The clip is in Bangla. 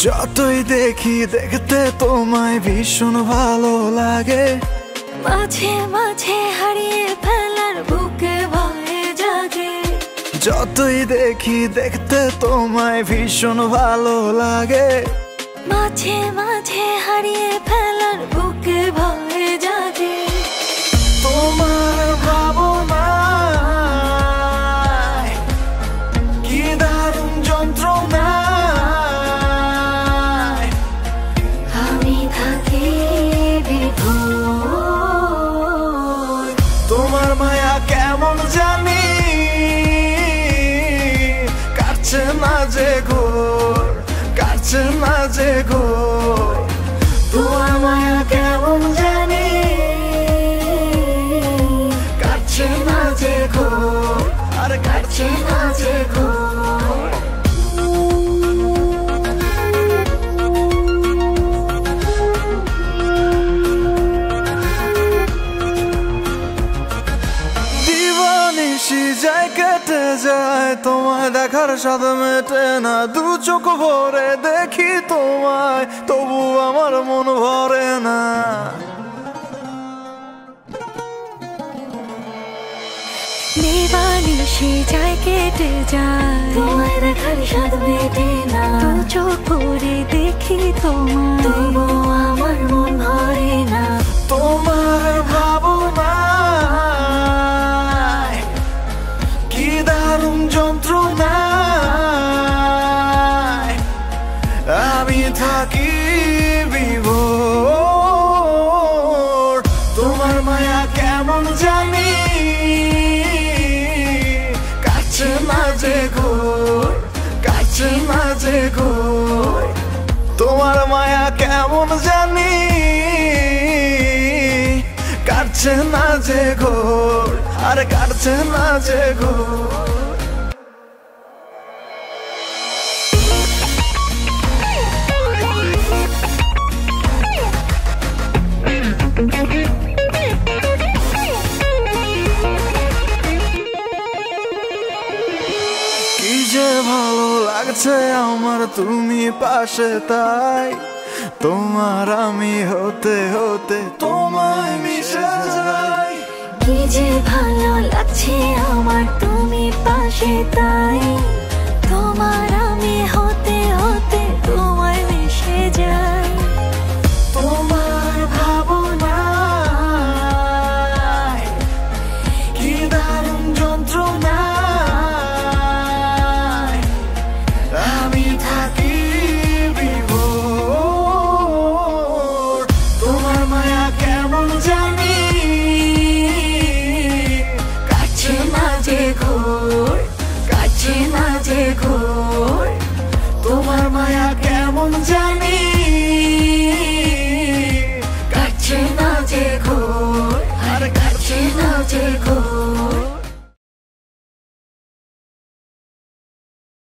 যতই দেখি দেখতে তোমায় ভীষণ ভালো লাগে, মাঝে মাঝে হারিয়ে ফেলার বুকে ভয়ে জাগে। যতই দেখি দেখতে তোমায় ভীষণ ভালো লাগে, মাঝে মাঝে হারিয়ে ফেলার বুকে ভয়ে জাগে। তোমার ভাবনায় কি দারুণ যন্ত্রণা, আমি থাকি বিভোর। তোমার মায়া কেমন জানি কাটছে না যে ঘোর, কাটছে না যে ঘোর। তোমার মায়া কেমন জানি কাটছে না যে ঘোর, আর কাটছে না যে ঘোর। দিবানিশি যায় কেটে যায়, তোমায় দেখার স্বাদ মেটে না। দু চোখ ভরে দেখি তোমায়, তবু আমার মন ভরে না। দিবানিশি যায় কেটে যায়, তোমায় দেখার স্বাদ মেটে না। দু চোখ ভরে দেখি তোমায়, তবু আমার মন ভরে না। তোমার ভাবনায় কি দারুণ যন্ত্রণা, আমি থাকি বিভোর। তোমার মায়া কেমন জানি কাটছে না যে ঘোর, কাটছে না যে ঘোর। তোমার মায়া কেমন জানি কাটছে না যে ঘোর, আর কাটছে না যে ঘোর। কি যে ভালো লাগছে আমার তুমি পাশে, তাই তোমার আমি হতে হতে তোমায় মিশে যাই। কি যে ভালো লাগছে আমার তুমি পাশে, তাই তোমার আমি হতে হতে তোমায় মিশে যাই।